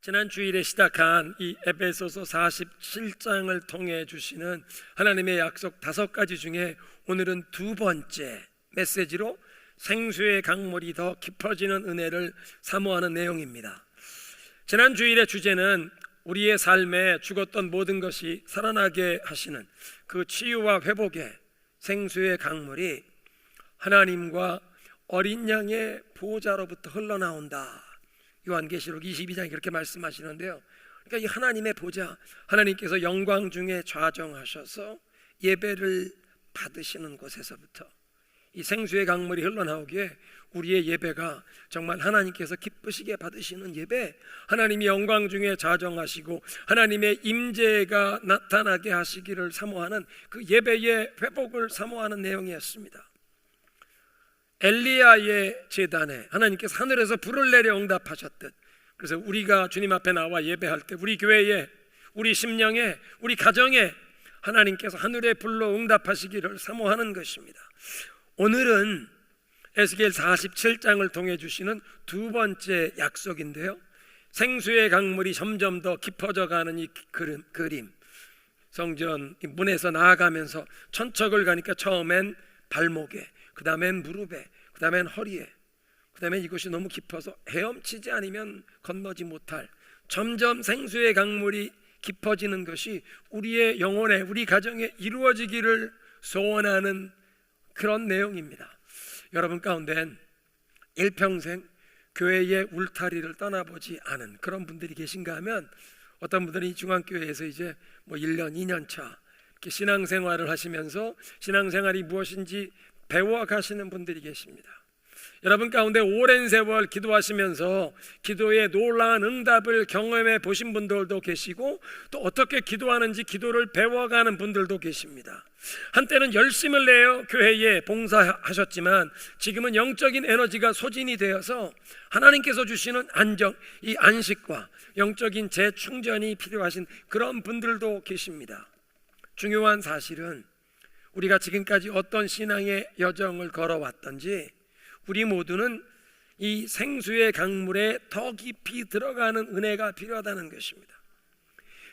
지난 주일에 시작한 이 에베소서 47장을 통해 주시는 하나님의 약속 5가지 중에 오늘은 두 번째 메시지로 생수의 강물이 더 깊어지는 은혜를 사모하는 내용입니다. 지난 주일의 주제는 우리의 삶에 죽었던 모든 것이 살아나게 하시는 그 치유와 회복의 생수의 강물이 하나님과 어린 양의 보호자로부터 흘러나온다. 요한계시록 22장에 그렇게 말씀하시는데요. 그러니까 이 하나님의 보좌, 하나님께서 영광 중에 좌정하셔서 예배를 받으시는 곳에서부터 이 생수의 강물이 흘러나오기에 우리의 예배가 정말 하나님께서 기쁘시게 받으시는 예배, 하나님이 영광 중에 좌정하시고 하나님의 임재가 나타나게 하시기를 사모하는 그 예배의 회복을 사모하는 내용이었습니다. 엘리야의 제단에 하나님께서 하늘에서 불을 내려 응답하셨듯, 그래서 우리가 주님 앞에 나와 예배할 때 우리 교회에, 우리 심령에, 우리 가정에 하나님께서 하늘의 불로 응답하시기를 사모하는 것입니다. 오늘은 에스겔 47장을 통해 주시는 두 번째 약속인데요, 생수의 강물이 점점 더 깊어져 가는 이 그림, 성전 문에서 나아가면서 천척을 가니까 처음엔 발목에, 그 다음엔 무릎에, 그 다음엔 허리에, 그 다음엔 이것이 너무 깊어서 헤엄치지 않으면 건너지 못할, 점점 생수의 강물이 깊어지는 것이 우리의 영혼에, 우리 가정에 이루어지기를 소원하는 그런 내용입니다. 여러분 가운데는 일평생 교회의 울타리를 떠나보지 않은 그런 분들이 계신가 하면, 어떤 분들이 중앙교회에서 이제 1년, 2년 차 이렇게 신앙생활을 하시면서 신앙생활이 무엇인지 배워가시는 분들이 계십니다. 여러분 가운데 오랜 세월 기도하시면서 기도의 놀라운 응답을 경험해 보신 분들도 계시고, 또 어떻게 기도하는지 기도를 배워가는 분들도 계십니다. 한때는 열심을 내어 교회에 봉사하셨지만 지금은 영적인 에너지가 소진이 되어서 하나님께서 주시는 안정, 이 안식과 영적인 재충전이 필요하신 그런 분들도 계십니다. 중요한 사실은 우리가 지금까지 어떤 신앙의 여정을 걸어왔던지 우리 모두는 이 생수의 강물에 더 깊이 들어가는 은혜가 필요하다는 것입니다.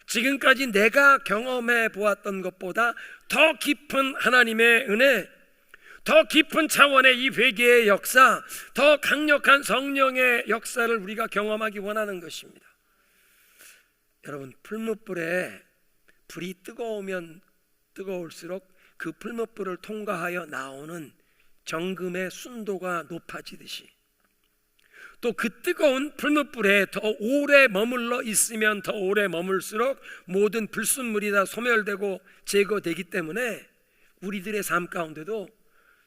지금까지 내가 경험해 보았던 것보다 더 깊은 하나님의 은혜, 더 깊은 차원의 이 회개의 역사, 더 강력한 성령의 역사를 우리가 경험하기 원하는 것입니다. 여러분, 풀무불에 불이 뜨거우면 뜨거울수록 그 풀무불을 통과하여 나오는 정금의 순도가 높아지듯이, 또 그 뜨거운 풀무불에 더 오래 머물러 있으면 더 오래 머물수록 모든 불순물이 다 소멸되고 제거되기 때문에 우리들의 삶 가운데도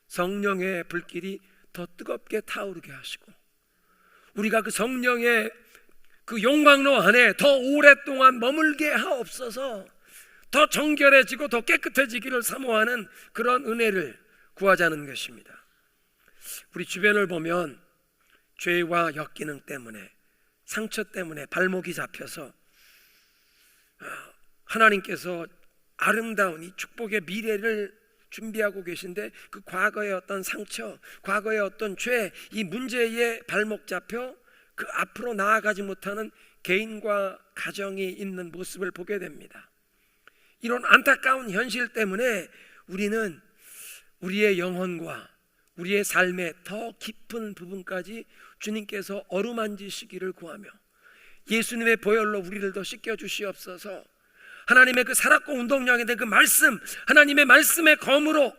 성령의 불길이 더 뜨겁게 타오르게 하시고, 우리가 그 성령의 그 용광로 안에 더 오랫동안 머물게 하옵소서, 더 정결해지고 더 깨끗해지기를 사모하는 그런 은혜를 구하자는 것입니다. 우리 주변을 보면 죄와 역기능 때문에, 상처 때문에 발목이 잡혀서 하나님께서 아름다운 이 축복의 미래를 준비하고 계신데 그 과거의 어떤 상처, 과거의 어떤 죄, 이 문제에 발목 잡혀 그 앞으로 나아가지 못하는 개인과 가정이 있는 모습을 보게 됩니다. 이런 안타까운 현실 때문에 우리는 우리의 영혼과 우리의 삶의 더 깊은 부분까지 주님께서 어루만지시기를 구하며, 예수님의 보혈로 우리를 더 씻겨주시옵소서. 하나님의 그 살았고 운동량에 대한 그 말씀, 하나님의 말씀의 검으로,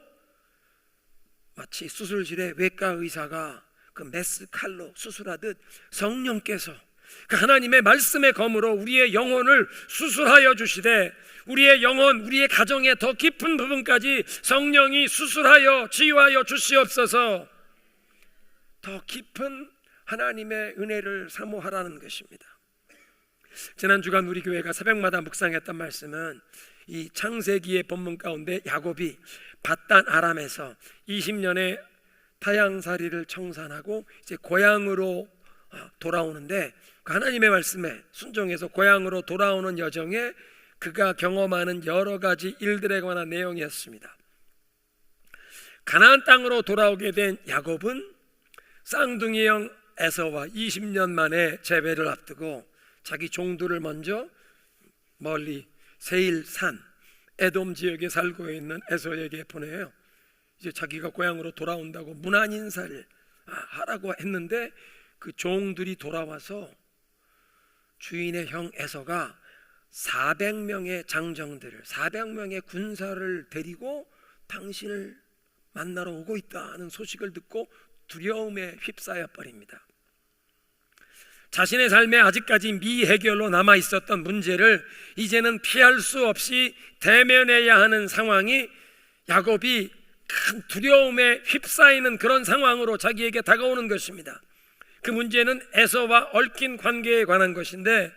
마치 수술실에 외과 의사가 그 메스 칼로 수술하듯 성령께서 그 하나님의 말씀의 검으로 우리의 영혼을 수술하여 주시되, 우리의 영혼, 우리의 가정의 더 깊은 부분까지 성령이 수술하여 치유하여 주시옵소서. 더 깊은 하나님의 은혜를 사모하라는 것입니다. 지난 주간 우리 교회가 새벽마다 묵상했던 말씀은 이 창세기의 본문 가운데 야곱이 밧단 아람에서 20년의 타향살이를 청산하고 이제 고향으로 돌아오는데, 그 하나님의 말씀에 순종해서 고향으로 돌아오는 여정에 그가 경험하는 여러 가지 일들에 관한 내용이었습니다. 가나안 땅으로 돌아오게 된 야곱은 쌍둥이 형 에서와 20년 만에 재회를 앞두고 자기 종들을 먼저 멀리 세일산 에돔 지역에 살고 있는 에서에게 보내요. 이제 자기가 고향으로 돌아온다고 문안 인사를 하라고 했는데 그 종들이 돌아와서 주인의 형 에서가 400명의 장정들을 400명의 군사를 데리고 당신을 만나러 오고 있다는 소식을 듣고 두려움에 휩싸여 버립니다. 자신의 삶에 아직까지 미해결로 남아 있었던 문제를 이제는 피할 수 없이 대면해야 하는 상황이 야곱이 큰 두려움에 휩싸이는 그런 상황으로 자기에게 다가오는 것입니다. 그 문제는 에서와 얽힌 관계에 관한 것인데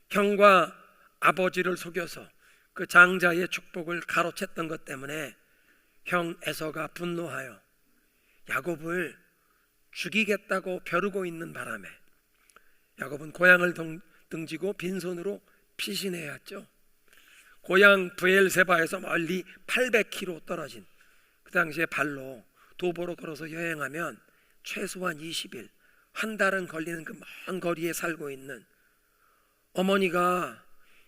형과 아버지를 속여서 그 장자의 축복을 가로챘던 것 때문에 형 에서가 분노하여 야곱을 죽이겠다고 벼르고 있는 바람에 야곱은 고향을 등지고 빈손으로 피신해야 했죠. 고향 브엘세바에서 멀리 800km 떨어진 그 당시에 발로 도보로 걸어서 여행하면 최소한 20일 한 달은 걸리는 그 먼 거리에 살고 있는 어머니가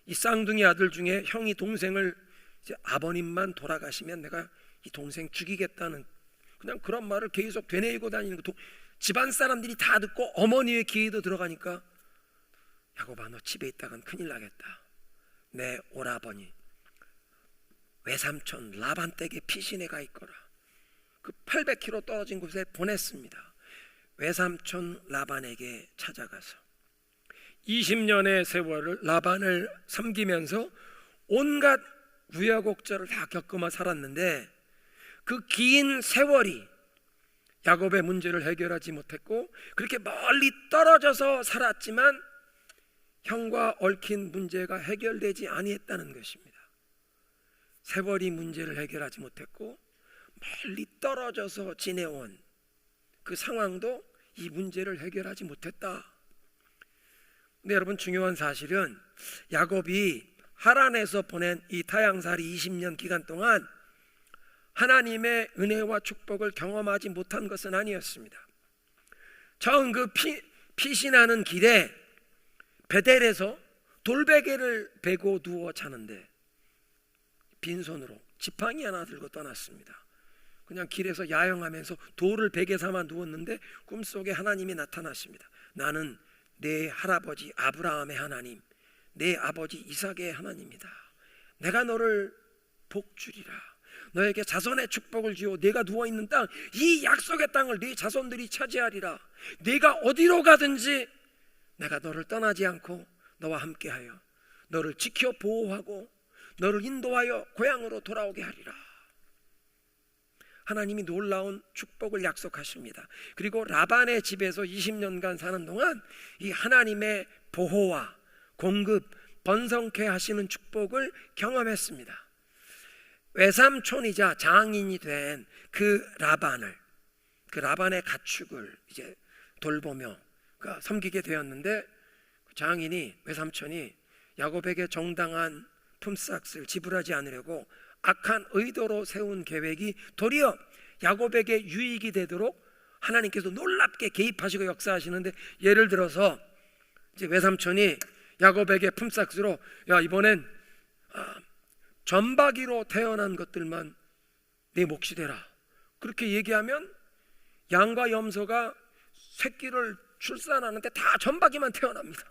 이 쌍둥이 아들 중에 형이 동생을 이제 아버님만 돌아가시면 내가 이 동생 죽이겠다는 그냥 그런 말을 계속 되뇌이고 다니는 거 집안 사람들이 다 듣고 어머니의 귀에도 들어가니까 야곱아 너 집에 있다간 큰일 나겠다. 내 오라버니 외삼촌 라반 댁에 피신해 가 있거라. 그 800km 떨어진 곳에 보냈습니다. 외삼촌 라반에게 찾아가서 20년의 세월을 라반을 섬기면서 온갖 우여곡절을 다 겪으며 살았는데 그 긴 세월이 야곱의 문제를 해결하지 못했고 그렇게 멀리 떨어져서 살았지만 형과 얽힌 문제가 해결되지 아니했다는 것입니다. 세월이 문제를 해결하지 못했고 멀리 떨어져서 지내온 그 상황도 이 문제를 해결하지 못했다. 근데 여러분 중요한 사실은 야곱이 하란에서 보낸 이 타향살이 20년 기간 동안 하나님의 은혜와 축복을 경험하지 못한 것은 아니었습니다. 처음 그 피신하는 길에 베델에서 돌베개를 베고 누워 자는데 빈손으로 지팡이 하나 들고 떠났습니다. 그냥 길에서 야영하면서 돌을 베개 삼아 누웠는데 꿈속에 하나님이 나타나십니다. 나는 내 할아버지 아브라함의 하나님, 내 아버지 이삭의 하나님이다. 내가 너를 복주리라. 너에게 자손의 축복을 주어 네가 누워있는 땅, 이 약속의 땅을 네 자손들이 차지하리라. 네가 어디로 가든지 내가 너를 떠나지 않고 너와 함께하여 너를 지켜 보호하고 너를 인도하여 고향으로 돌아오게 하리라. 하나님이 놀라운 축복을 약속하십니다. 그리고 라반의 집에서 20년간 사는 동안 이 하나님의 보호와 공급, 번성케 하시는 축복을 경험했습니다. 외삼촌이자 장인이 된 그 라반의 가축을 이제 돌보며 섬기게 되었는데 장인이 외삼촌이 야곱에게 정당한 품삯을 지불하지 않으려고 악한 의도로 세운 계획이 도리어 야곱에게 유익이 되도록 하나님께서 놀랍게 개입하시고 역사하시는데 예를 들어서 이제 외삼촌이 야곱에게 품삯으로 야 이번엔 전박이로 태어난 것들만 내 몫이 되라 그렇게 얘기하면 양과 염소가 새끼를 출산하는데 다 전박이만 태어납니다.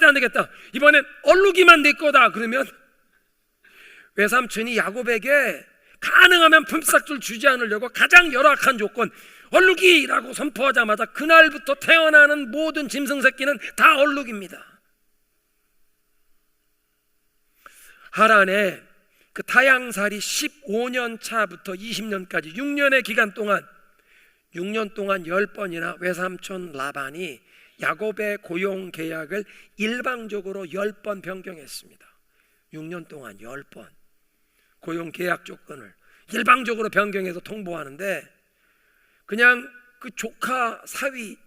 안되겠다 이번엔 얼룩이만 내 거다 그러면 외삼촌이 야곱에게 가능하면 품삯을 주지 않으려고 가장 열악한 조건 얼룩이라고 선포하자마자 그날부터 태어나는 모든 짐승 새끼는 다 얼룩입니다. 하란에 그 타향살이 15년 차부터 20년까지 6년의 기간 동안 6년 동안 10번이나 외삼촌 라반이 야곱의 고용 계약을 일방적으로 10번 변경했습니다. 6년 동안 10번 고용 계약 조건을 일방적으로 변경해서 통보하는데 그냥 그 조카 사위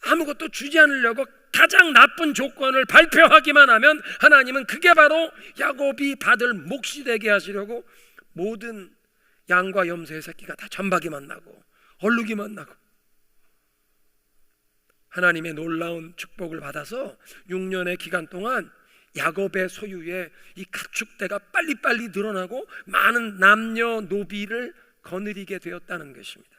아무것도 주지 않으려고 가장 나쁜 조건을 발표하기만 하면 하나님은 그게 바로 야곱이 받을 몫이 되게 하시려고 모든 양과 염소의 새끼가 다 전박이만 나고 얼룩이만 나고 하나님의 놀라운 축복을 받아서 6년의 기간 동안 야곱의 소유의 이 가축대가 빨리빨리 늘어나고 많은 남녀노비를 거느리게 되었다는 것입니다.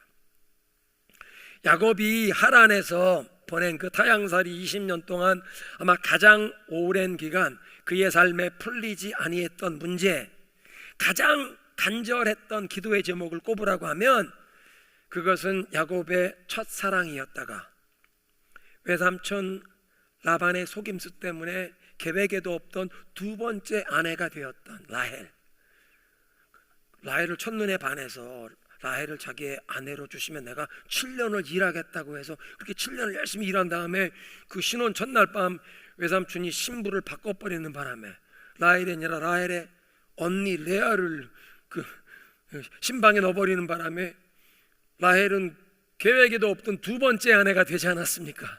야곱이 하란에서 보낸 그 타향살이 20년 동안 아마 가장 오랜 기간 그의 삶에 풀리지 아니했던 문제, 가장 간절했던 기도의 제목을 꼽으라고 하면 그것은 야곱의 첫사랑이었다가 외삼촌 라반의 속임수 때문에 계획에도 없던 두 번째 아내가 되었던 라헬을 첫눈에 반해서 라헬을 자기의 아내로 주시면 내가 7년을 일하겠다고 해서 그렇게 7년을 열심히 일한 다음에 그 신혼 첫날 밤 외삼촌이 신부를 바꿔버리는 바람에 라헬이 아니라 라헬의 언니 레아를 그 신방에 넣어버리는 바람에 라헬은 계획에도 없던 두 번째 아내가 되지 않았습니까?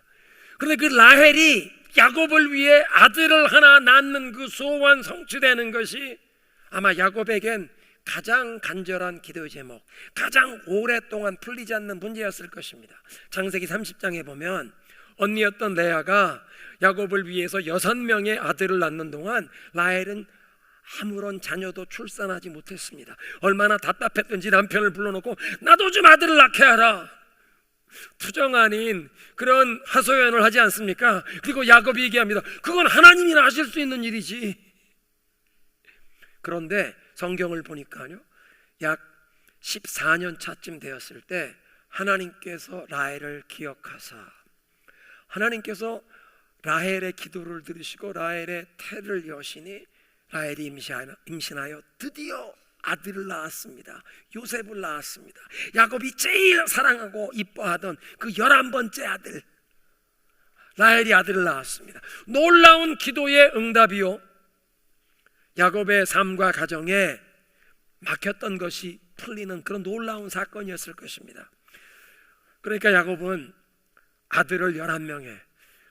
그런데 그 라헬이 야곱을 위해 아들을 하나 낳는 그 소원 성취되는 것이 아마 야곱에겐 가장 간절한 기도의 제목, 가장 오랫동안 풀리지 않는 문제였을 것입니다. 창세기 30장에 보면 언니였던 레아가 야곱을 위해서 6명의 아들을 낳는 동안 라헬은 아무런 자녀도 출산하지 못했습니다. 얼마나 답답했던지 남편을 불러놓고 나도 좀 아들을 낳게 하라, 투정 아닌 그런 하소연을 하지 않습니까? 그리고 야곱이 얘기합니다. 그건 하나님이나 하실 수 있는 일이지. 그런데 성경을 보니까요, 약 14년 차쯤 되었을 때 하나님께서 라헬을 기억하사 하나님께서 라헬의 기도를 들으시고 라헬의 태를 여시니 라헬이 임신하여 드디어 아들을 낳았습니다. 요셉을 낳았습니다. 야곱이 제일 사랑하고 이뻐하던 그 11번째 아들 라헬이 아들을 낳았습니다. 놀라운 기도의 응답이요, 야곱의 삶과 가정에 막혔던 것이 풀리는 그런 놀라운 사건이었을 것입니다. 그러니까 야곱은 아들을 11명에,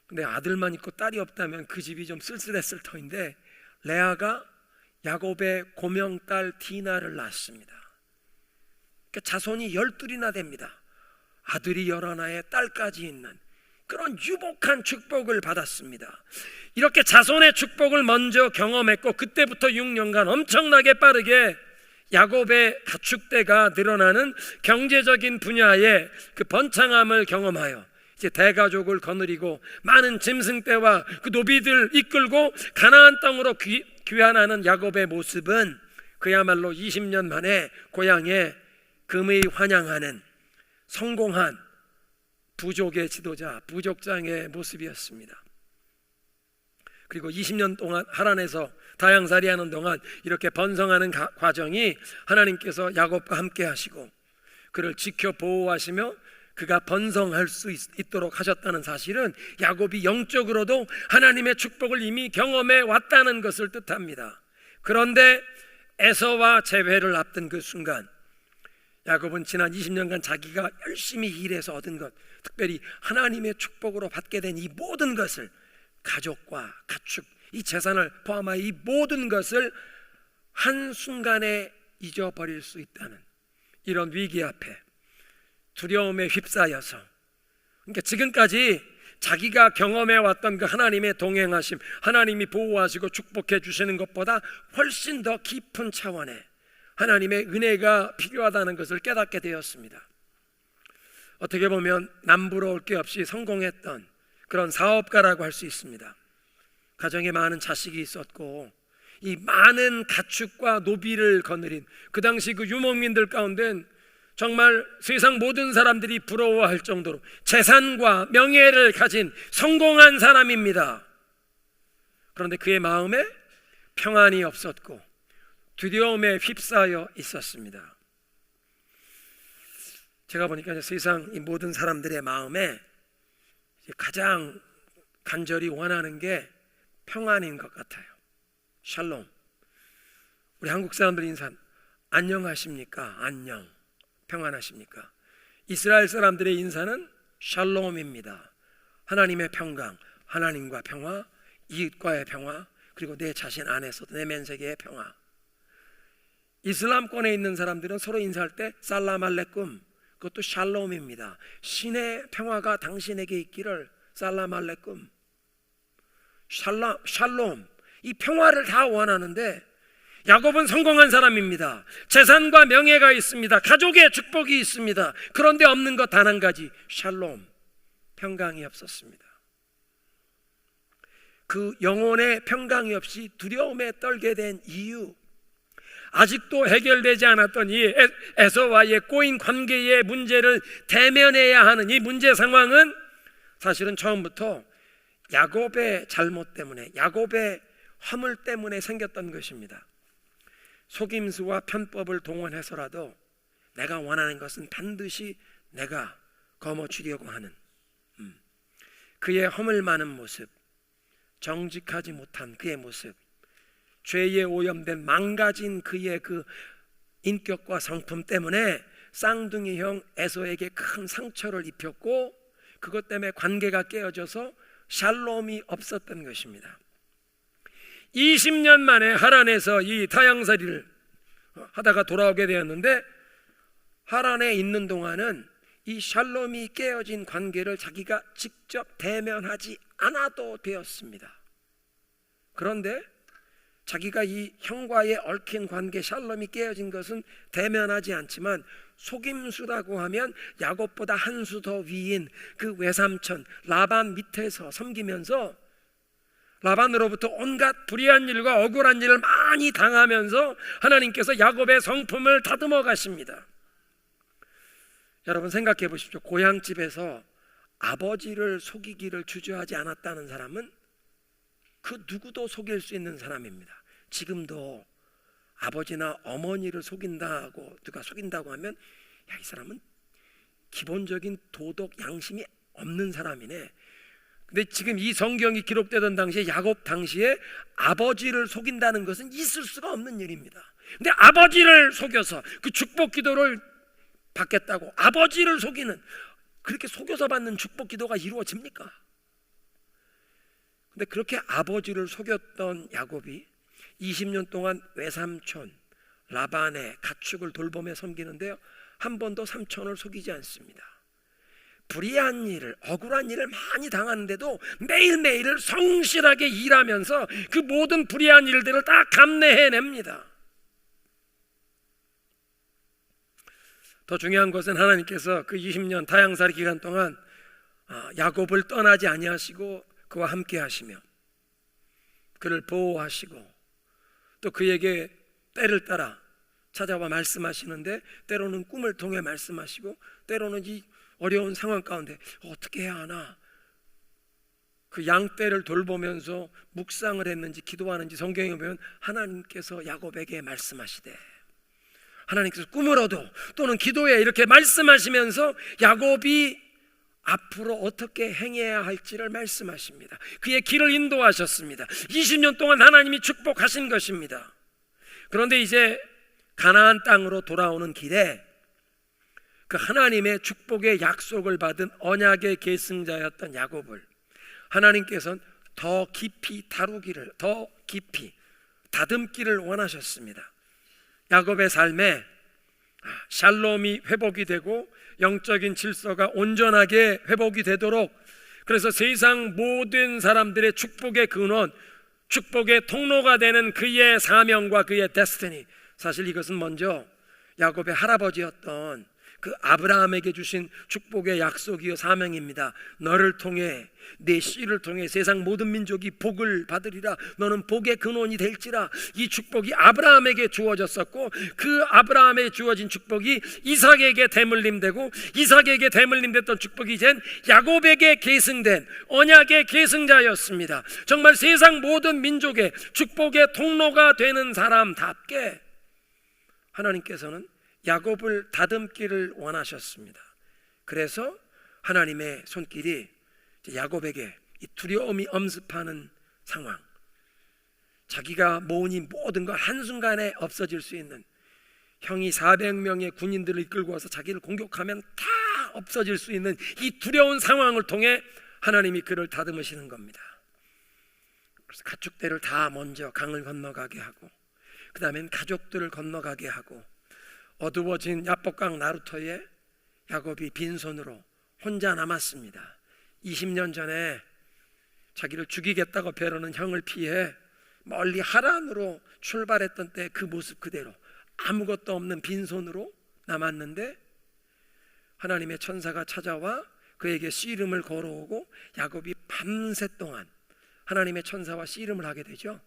근데 아들만 있고 딸이 없다면 그 집이 좀 쓸쓸했을 터인데 레아가 야곱의 고명딸 디나를 낳습니다. 그러니까 자손이 12이나 됩니다. 아들이 11에 딸까지 있는 그런 유복한 축복을 받았습니다. 이렇게 자손의 축복을 먼저 경험했고 그때부터 6년간 엄청나게 빠르게 야곱의 가축대가 늘어나는 경제적인 분야의 그 번창함을 경험하여 이제 대가족을 거느리고 많은 짐승떼와 그 노비들 이끌고 가나안 땅으로 귀환하는 야곱의 모습은 그야말로 20년 만에 고향에 금의 환영하는 성공한 부족의 지도자, 부족장의 모습이었습니다. 그리고 20년 동안 하란에서 다양살이 하는 동안 이렇게 번성하는 과정이 하나님께서 야곱과 함께 하시고 그를 지켜 보호하시며 그가 번성할 수 있도록 하셨다는 사실은 야곱이 영적으로도 하나님의 축복을 이미 경험해 왔다는 것을 뜻합니다. 그런데 에서와 재회를 앞둔 그 순간 야곱은 지난 20년간 자기가 열심히 일해서 얻은 것, 특별히 하나님의 축복으로 받게 된 이 모든 것을, 가족과 가축, 이 재산을 포함한 이 모든 것을 한순간에 잊어버릴 수 있다는 이런 위기 앞에 두려움에 휩싸여서, 그러니까 지금까지 자기가 경험해왔던 그 하나님의 동행하심, 하나님이 보호하시고 축복해 주시는 것보다 훨씬 더 깊은 차원의 하나님의 은혜가 필요하다는 것을 깨닫게 되었습니다. 어떻게 보면 남부러울 게 없이 성공했던 그런 사업가라고 할 수 있습니다. 가정에 많은 자식이 있었고 이 많은 가축과 노비를 거느린 그 당시 그 유목민들 가운데는 정말 세상 모든 사람들이 부러워할 정도로 재산과 명예를 가진 성공한 사람입니다. 그런데 그의 마음에 평안이 없었고 두려움에 휩싸여 있었습니다. 제가 보니까 세상 이 모든 사람들의 마음에 가장 간절히 원하는 게 평안인 것 같아요. 샬롬. 우리 한국 사람들 인사 안녕하십니까? 안녕. 평안하십니까? 이스라엘 사람들의 인사는 샬롬입니다. 하나님의 평강, 하나님과 평화, 이웃과의 평화, 그리고 내 자신 안에서도 내면 세계의 평화. 이슬람권에 있는 사람들은 서로 인사할 때 살람 알레쿰, 그것도 샬롬입니다. 신의 평화가 당신에게 있기를 살람 알레쿰, 샬롬, 이 평화를 다 원하는데 야곱은 성공한 사람입니다. 재산과 명예가 있습니다. 가족의 축복이 있습니다. 그런데 없는 것 단 한 가지, 샬롬, 평강이 없었습니다. 그 영혼의 평강이 없이 두려움에 떨게 된 이유, 아직도 해결되지 않았던 이 에서와의 꼬인 관계의 문제를 대면해야 하는 이 문제 상황은 사실은 처음부터 야곱의 잘못 때문에, 야곱의 허물 때문에 생겼던 것입니다. 속임수와 편법을 동원해서라도 내가 원하는 것은 반드시 내가 거머쥐려고 하는 그의 허물 많은 모습, 정직하지 못한 그의 모습, 죄에 오염된 망가진 그의 그 인격과 성품 때문에 쌍둥이 형 에서에게 큰 상처를 입혔고, 그것 때문에 관계가 깨어져서 샬롬이 없었던 것입니다. 20년 만에 하란에서 이 타향살이를 하다가 돌아오게 되었는데, 하란에 있는 동안은 이 샬롬이 깨어진 관계를 자기가 직접 대면하지 않아도 되었습니다. 그런데 자기가 이 형과의 얽힌 관계, 샬롬이 깨어진 것은 대면하지 않지만 속임수라고 하면 야곱보다 한 수 더 위인 그 외삼촌 라반 밑에서 섬기면서 라반으로부터 온갖 불의한 일과 억울한 일을 많이 당하면서 하나님께서 야곱의 성품을 다듬어 가십니다. 여러분 생각해 보십시오. 고향집에서 아버지를 속이기를 주저하지 않았다는 사람은 그 누구도 속일 수 있는 사람입니다. 지금도 아버지나 어머니를 속인다고, 누가 속인다고 하면 야, 이 사람은 기본적인 도덕 양심이 없는 사람이네. 근데 지금 이 성경이 기록되던 당시에, 야곱 당시에 아버지를 속인다는 것은 있을 수가 없는 일입니다. 근데 아버지를 속여서 그 축복 기도를 받겠다고 아버지를 속이는, 그렇게 속여서 받는 축복 기도가 이루어집니까? 근데 그렇게 아버지를 속였던 야곱이 20년 동안 외삼촌 라반의 가축을 돌보며 섬기는데요, 한 번도 삼촌을 속이지 않습니다. 불의한 일을, 억울한 일을 많이 당하는데도 매일매일을 성실하게 일하면서 그 모든 불의한 일들을 다 감내해냅니다. 더 중요한 것은 하나님께서 그 20년 타향살이 기간 동안 야곱을 떠나지 아니하시고 그와 함께 하시며 그를 보호하시고 또 그에게 때를 따라 찾아와 말씀하시는데, 때로는 꿈을 통해 말씀하시고 때로는 이 어려운 상황 가운데 어떻게 해야 하나, 그 양떼를 돌보면서 묵상을 했는지 기도하는지 성경에 보면 하나님께서 야곱에게 말씀하시되, 하나님께서 꿈으로도 또는 기도에 이렇게 말씀하시면서 야곱이 앞으로 어떻게 행해야 할지를 말씀하십니다. 그의 길을 인도하셨습니다. 20년 동안 하나님이 축복하신 것입니다. 그런데 이제 가나안 땅으로 돌아오는 길에 그 하나님의 축복의 약속을 받은 언약의 계승자였던 야곱을 하나님께서는 더 깊이 다루기를, 더 깊이 다듬기를 원하셨습니다. 야곱의 삶에 샬롬이 회복이 되고 영적인 질서가 온전하게 회복이 되도록, 그래서 세상 모든 사람들의 축복의 근원, 축복의 통로가 되는 그의 사명과 그의 데스티니, 사실 이것은 먼저 야곱의 할아버지였던 그 아브라함에게 주신 축복의 약속이요 사명입니다. 너를 통해, 내 씨를 통해 세상 모든 민족이 복을 받으리라. 너는 복의 근원이 될지라. 이 축복이 아브라함에게 주어졌었고, 그 아브라함에 주어진 축복이 이삭에게 대물림되고, 이삭에게 대물림됐던 축복이 이젠 야곱에게 계승된 언약의 계승자였습니다. 정말 세상 모든 민족의 축복의 통로가 되는 사람답게 하나님께서는 야곱을 다듬기를 원하셨습니다. 그래서 하나님의 손길이 야곱에게 이 두려움이 엄습하는 상황, 자기가 모은 이 모든 걸 한순간에 없어질 수 있는, 형이 400명의 군인들을 이끌고 와서 자기를 공격하면 다 없어질 수 있는 이 두려운 상황을 통해 하나님이 그를 다듬으시는 겁니다. 그래서 가축대를 다 먼저 강을 건너가게 하고, 그 다음엔 가족들을 건너가게 하고, 어두워진 야복강 나루터에 야곱이 빈손으로 혼자 남았습니다. 20년 전에 자기를 죽이겠다고 베르는 형을 피해 멀리 하란으로 출발했던 때 그 모습 그대로 아무것도 없는 빈손으로 남았는데 하나님의 천사가 찾아와 그에게 씨름을 걸어오고 야곱이 밤새 동안 하나님의 천사와 씨름을 하게 되죠.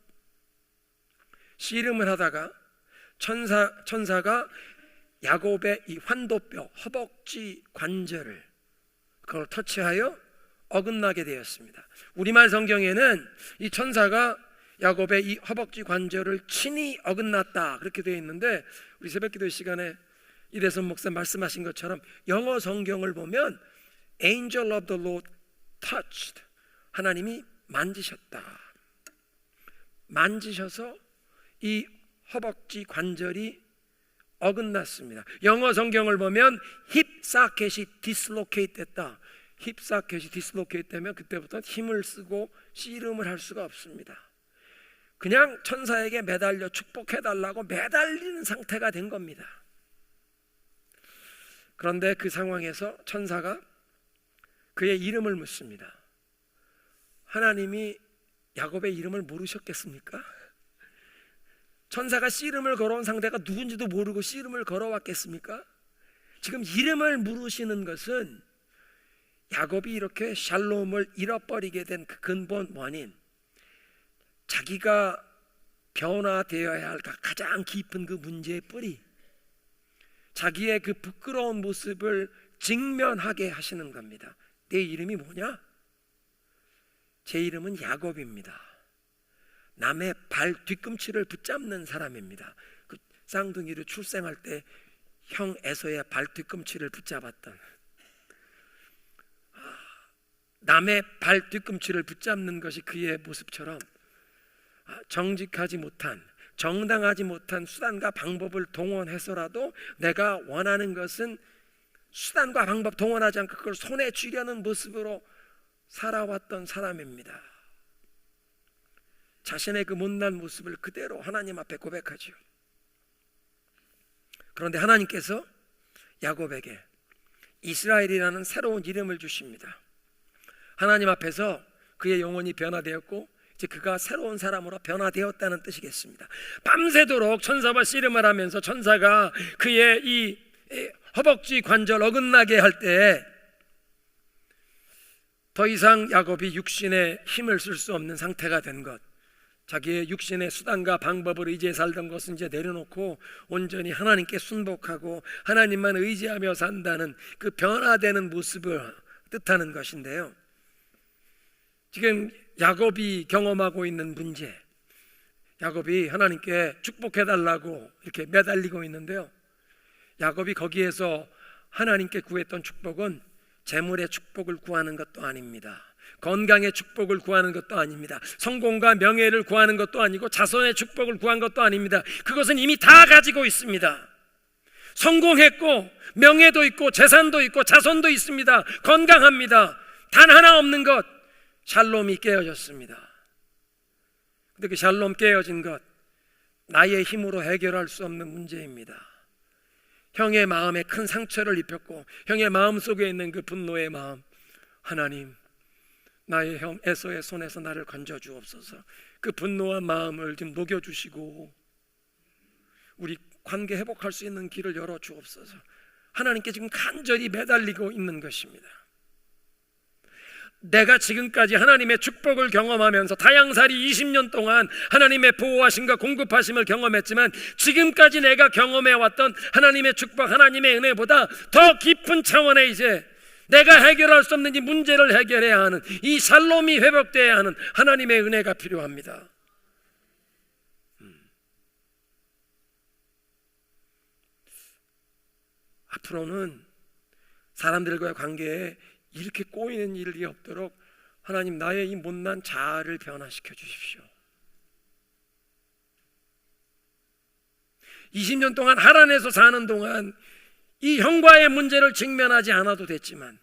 씨름을 하다가 천사가 야곱의 이 환도뼈, 허벅지 관절을 그걸 터치하여 어긋나게 되었습니다. 우리말 성경에는 이 천사가 야곱의 이 허벅지 관절을 친히 어긋났다 그렇게 되어 있는데, 우리 새벽기도 시간에 이대선 목사 말씀하신 것처럼 영어 성경을 보면 Angel of the Lord touched, 하나님이 만지셨다, 만지셔서 이 허벅지 관절이 어긋났습니다. 영어 성경을 보면 힙 사켓이 디슬로케이트 됐다. 힙 사켓이 디슬로케이트 되면 그때부터 힘을 쓰고 씨름을 할 수가 없습니다. 그냥 천사에게 매달려 축복해달라고 매달리는 상태가 된 겁니다. 그런데 그 상황에서 천사가 그의 이름을 묻습니다. 하나님이 야곱의 이름을 모르셨겠습니까? 천사가 씨름을 걸어온 상대가 누군지도 모르고 씨름을 걸어왔겠습니까? 지금 이름을 물으시는 것은 야곱이 이렇게 샬롬을 잃어버리게 된 그 근본 원인, 자기가 변화되어야 할 가장 깊은 그 문제의 뿌리, 자기의 그 부끄러운 모습을 직면하게 하시는 겁니다. 내 이름이 뭐냐? 제 이름은 야곱입니다. 남의 발 뒤꿈치를 붙잡는 사람입니다. 그 쌍둥이를 출생할 때 형 에서의 발 뒤꿈치를 붙잡았던, 남의 발 뒤꿈치를 붙잡는 것이 그의 모습처럼 정직하지 못한, 정당하지 못한 수단과 방법을 동원해서라도 내가 원하는 것은 수단과 방법 동원하지 않고 그걸 손에 쥐려는 모습으로 살아왔던 사람입니다. 자신의 그 못난 모습을 그대로 하나님 앞에 고백하죠. 그런데 하나님께서 야곱에게 이스라엘이라는 새로운 이름을 주십니다. 하나님 앞에서 그의 영혼이 변화되었고 이제 그가 새로운 사람으로 변화되었다는 뜻이겠습니다. 밤새도록 천사와 씨름을 하면서 천사가 그의 이 허벅지 관절 어긋나게 할 때 더 이상 야곱이 육신의 힘을 쓸 수 없는 상태가 된 것, 자기의 육신의 수단과 방법을 의지해 살던 것은 이제 내려놓고 온전히 하나님께 순복하고 하나님만 의지하며 산다는 그 변화되는 모습을 뜻하는 것인데요. 지금 야곱이 경험하고 있는 문제, 야곱이 하나님께 축복해달라고 이렇게 매달리고 있는데요, 야곱이 거기에서 하나님께 구했던 축복은 재물의 축복을 구하는 것도 아닙니다. 건강의 축복을 구하는 것도 아닙니다. 성공과 명예를 구하는 것도 아니고 자손의 축복을 구한 것도 아닙니다. 그것은 이미 다 가지고 있습니다. 성공했고 명예도 있고 재산도 있고 자손도 있습니다. 건강합니다. 단 하나 없는 것, 샬롬이 깨어졌습니다. 근데 그 샬롬 깨어진 것, 나의 힘으로 해결할 수 없는 문제입니다. 형의 마음에 큰 상처를 입혔고 형의 마음 속에 있는 그 분노의 마음, 하나님, 나의 형 에서의 손에서 나를 건져 주옵소서. 그 분노한 마음을 좀 녹여 주시고 우리 관계 회복할 수 있는 길을 열어 주옵소서. 하나님께 지금 간절히 매달리고 있는 것입니다. 내가 지금까지 하나님의 축복을 경험하면서 다양살이 20년 동안 하나님의 보호하심과 공급하심을 경험했지만 지금까지 내가 경험해왔던 하나님의 축복, 하나님의 은혜보다 더 깊은 차원의 이제 내가 해결할 수 없는 이 문제를 해결해야 하는 이 샬롬이 회복되어야 하는 하나님의 은혜가 필요합니다. 앞으로는 사람들과의 관계에 이렇게 꼬이는 일이 없도록 하나님, 나의 이 못난 자아를 변화시켜 주십시오. 20년 동안 하란에서 사는 동안 이 형과의 문제를 직면하지 않아도 됐지만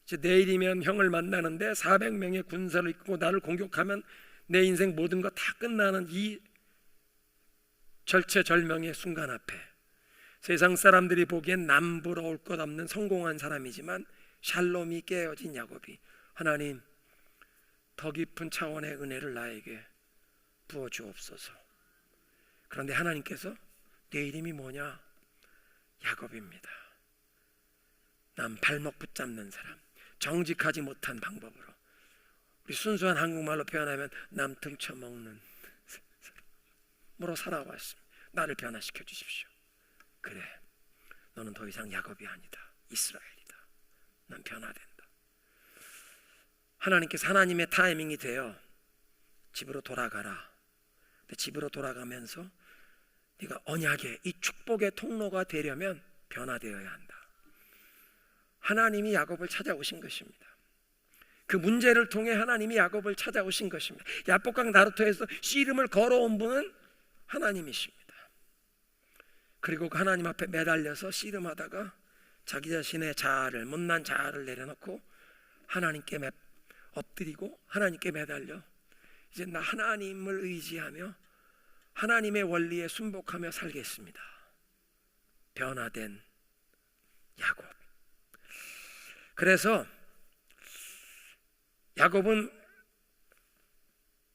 이제 내일이면 형을 만나는데 400명의 군사를 이끌고 나를 공격하면 내 인생 모든 것 다 끝나는 이 절체절명의 순간 앞에 세상 사람들이 보기엔 남부러울 것 없는 성공한 사람이지만 샬롬이 깨어진 야곱이 하나님, 더 깊은 차원의 은혜를 나에게 부어 주옵소서. 그런데 하나님께서 내 이름이 뭐냐? 야곱입니다. 남 발목 붙잡는 사람, 정직하지 못한 방법으로, 우리 순수한 한국말로 표현하면 남 등쳐먹는 사람으로 살아왔습니다. 나를 변화시켜 주십시오. 그래, 너는 더 이상 야곱이 아니다, 이스라엘이다. 난 변화된다. 하나님께서 하나님의 타이밍이 되어 집으로 돌아가라. 근데 집으로 돌아가면서 네가 언약의 이 축복의 통로가 되려면 변화되어야 한다. 하나님이 야곱을 찾아오신 것입니다. 그 문제를 통해 하나님이 야곱을 찾아오신 것입니다. 야복강 나루터에서 씨름을 걸어온 분은 하나님이십니다. 그리고 그 하나님 앞에 매달려서 씨름하다가 자기 자신의 자아를, 못난 자아를 내려놓고 하나님께 엎드리고 하나님께 매달려 이제 나 하나님을 의지하며 하나님의 원리에 순복하며 살겠습니다. 변화된 야곱. 그래서 야곱은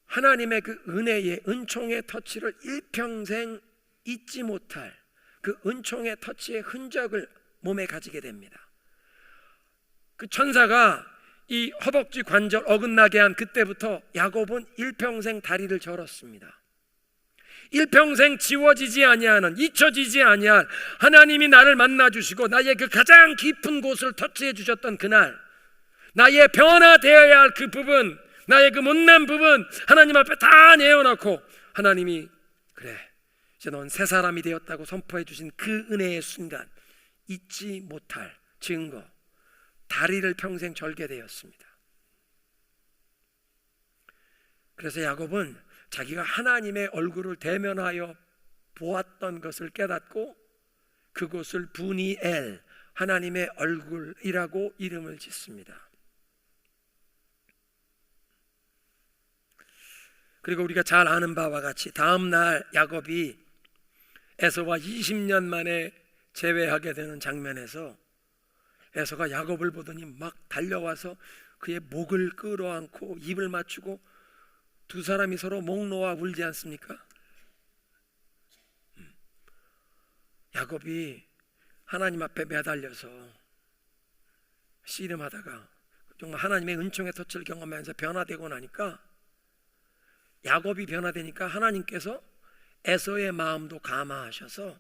하나님의 그 은혜의 은총의 터치를 일평생 잊지 못할 그 은총의 터치의 흔적을 몸에 가지게 됩니다. 그 천사가 이 허벅지 관절 어긋나게 한 그때부터 야곱은 일평생 다리를 절었습니다. 일평생 지워지지 아니하는, 잊혀지지 아니할 하나님이 나를 만나주시고 나의 그 가장 깊은 곳을 터치해 주셨던 그날, 나의 변화되어야 할 그 부분, 나의 그 못난 부분 하나님 앞에 다 내어놓고 하나님이 그래 이제 넌 새 사람이 되었다고 선포해 주신 그 은혜의 순간, 잊지 못할 증거, 다리를 평생 절게 되었습니다. 그래서 야곱은 자기가 하나님의 얼굴을 대면하여 보았던 것을 깨닫고 그곳을 부니엘, 하나님의 얼굴이라고 이름을 짓습니다. 그리고 우리가 잘 아는 바와 같이 다음 날 야곱이 에서와 20년 만에 재회하게 되는 장면에서 에서가 야곱을 보더니 막 달려와서 그의 목을 끌어안고 입을 맞추고 두 사람이 서로 목 놓아 울지 않습니까? 야곱이 하나님 앞에 매달려서 씨름하다가 정말 하나님의 은총의 터치를 경험하면서 변화되고 나니까, 야곱이 변화되니까 하나님께서 에서의 마음도 감화하셔서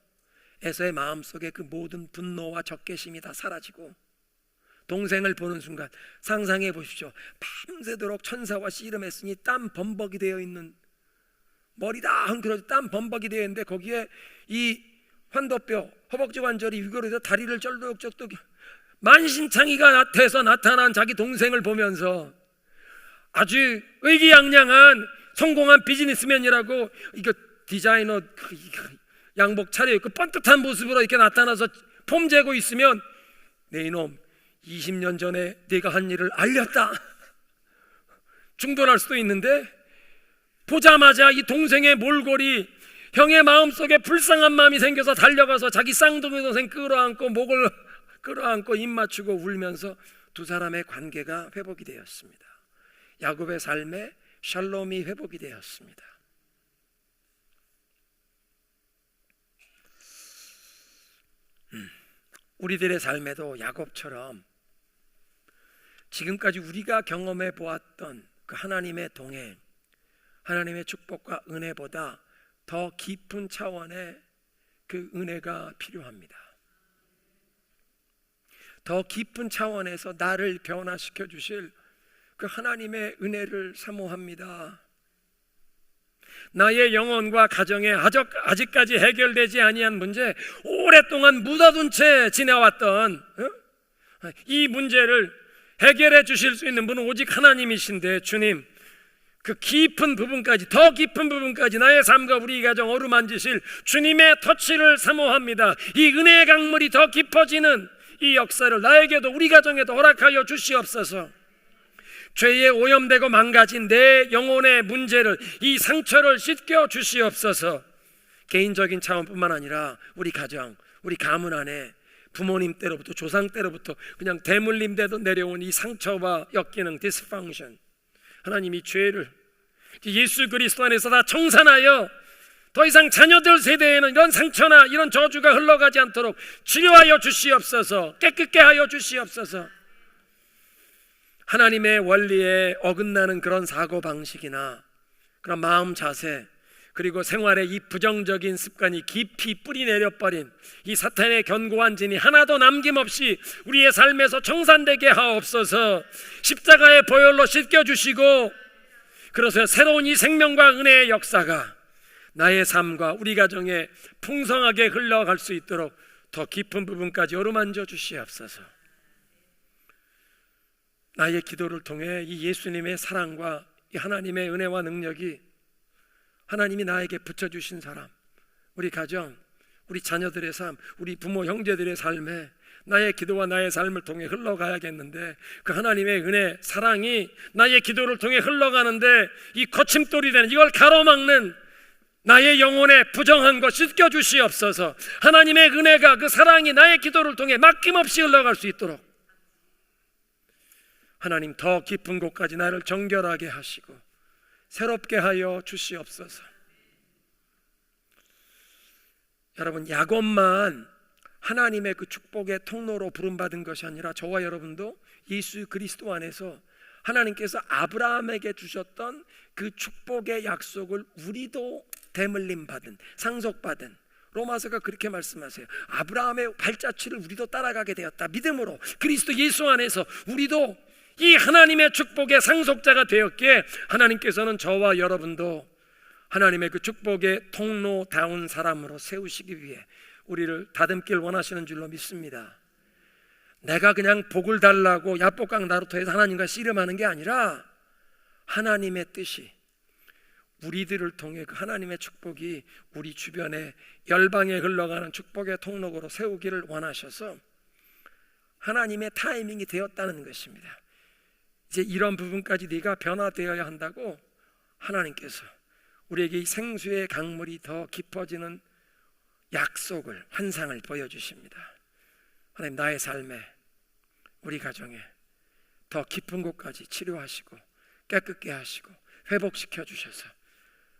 에서의 마음속에 그 모든 분노와 적개심이 다 사라지고 동생을 보는 순간 상상해 보십시오. 밤새도록 천사와 씨름했으니 땀 범벅이 되어 있는, 머리 다 흔들어져 땀 범벅이 되어 있는데 거기에 이 환도뼈, 허벅지 관절이 위골에서 다리를 쩔뚝쩔뚝 만신창이가 돼서 나타난 자기 동생을 보면서 아주 의기양양한 성공한 비즈니스맨이라고, 이거 디자이너 양복 차려입고 뻔듯한 모습으로 이렇게 나타나서 폼 재고 있으면 내 이놈 20년 전에 네가 한 일을 알렸다 중돌할 수도 있는데, 보자마자 이 동생의 몰골이 형의 마음속에 불쌍한 마음이 생겨서 달려가서 자기 쌍둥이 동생 끌어안고 목을 끌어안고 입 맞추고 울면서 두 사람의 관계가 회복이 되었습니다. 야곱의 삶에 샬롬이 회복이 되었습니다. 우리들의 삶에도 야곱처럼 지금까지 우리가 경험해 보았던 그 하나님의 동행, 하나님의 축복과 은혜보다 더 깊은 차원의 그 은혜가 필요합니다. 더 깊은 차원에서 나를 변화시켜 주실 그 하나님의 은혜를 사모합니다. 나의 영혼과 가정에 아직까지 해결되지 아니한 문제, 오랫동안 묻어둔 채 지내왔던 이 문제를 해결해 주실 수 있는 분은 오직 하나님이신데, 주님 그 깊은 부분까지, 더 깊은 부분까지 나의 삶과 우리 가정 어루만지실 주님의 터치를 사모합니다. 이 은혜의 강물이 더 깊어지는 이 역사를 나에게도 우리 가정에도 허락하여 주시옵소서. 죄에 오염되고 망가진 내 영혼의 문제를, 이 상처를 씻겨 주시옵소서. 개인적인 차원뿐만 아니라 우리 가정, 우리 가문 안에 부모님 때로부터 조상 때로부터 그냥 대물림대로 내려온 이 상처와 엮이는 dysfunction, 하나님이 죄를 예수 그리스도 안에서 다 청산하여 더 이상 자녀들 세대에는 이런 상처나 이런 저주가 흘러가지 않도록 치료하여 주시옵소서. 깨끗게 하여 주시옵소서. 하나님의 원리에 어긋나는 그런 사고방식이나 그런 마음 자세, 그리고 생활의 이 부정적인 습관이 깊이 뿌리 내려버린 이 사탄의 견고한 진이 하나도 남김없이 우리의 삶에서 청산되게 하옵소서. 십자가의 보혈로 씻겨주시고, 그래서 새로운 이 생명과 은혜의 역사가 나의 삶과 우리 가정에 풍성하게 흘러갈 수 있도록 더 깊은 부분까지 어루만져 주시옵소서. 나의 기도를 통해 이 예수님의 사랑과 이 하나님의 은혜와 능력이 하나님이 나에게 붙여주신 사람, 우리 가정, 우리 자녀들의 삶, 우리 부모 형제들의 삶에 나의 기도와 나의 삶을 통해 흘러가야겠는데, 그 하나님의 은혜, 사랑이 나의 기도를 통해 흘러가는데 이 거침돌이 되는, 이걸 가로막는 나의 영혼에 부정한 것 씻겨주시옵소서. 하나님의 은혜가, 그 사랑이 나의 기도를 통해 막힘없이 흘러갈 수 있도록 하나님 더 깊은 곳까지 나를 정결하게 하시고 새롭게 하여 주시옵소서. 여러분, 야곱만 하나님의 그 축복의 통로로 부름받은 것이 아니라 저와 여러분도 예수 그리스도 안에서 하나님께서 아브라함에게 주셨던 그 축복의 약속을 우리도 대물림 받은, 상속받은, 로마서가 그렇게 말씀하세요. 아브라함의 발자취를 우리도 따라가게 되었다. 믿음으로 그리스도 예수 안에서 우리도 이 하나님의 축복의 상속자가 되었기에 하나님께서는 저와 여러분도 하나님의 그 축복의 통로다운 사람으로 세우시기 위해 우리를 다듬길 원하시는 줄로 믿습니다. 내가 그냥 복을 달라고 야복강 나루터에서 하나님과 씨름하는 게 아니라 하나님의 뜻이 우리들을 통해 그 하나님의 축복이 우리 주변에 열방에 흘러가는 축복의 통로로 세우기를 원하셔서 하나님의 타이밍이 되었다는 것입니다. 이제 이런 부분까지 네가 변화되어야 한다고 하나님께서 우리에게 이 생수의 강물이 더 깊어지는 약속을, 환상을 보여주십니다. 하나님, 나의 삶에, 우리 가정에 더 깊은 곳까지 치료하시고 깨끗게 하시고 회복시켜 주셔서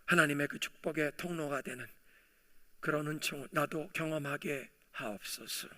하나님의 그 축복의 통로가 되는 그런 은총을 나도 경험하게 하옵소서.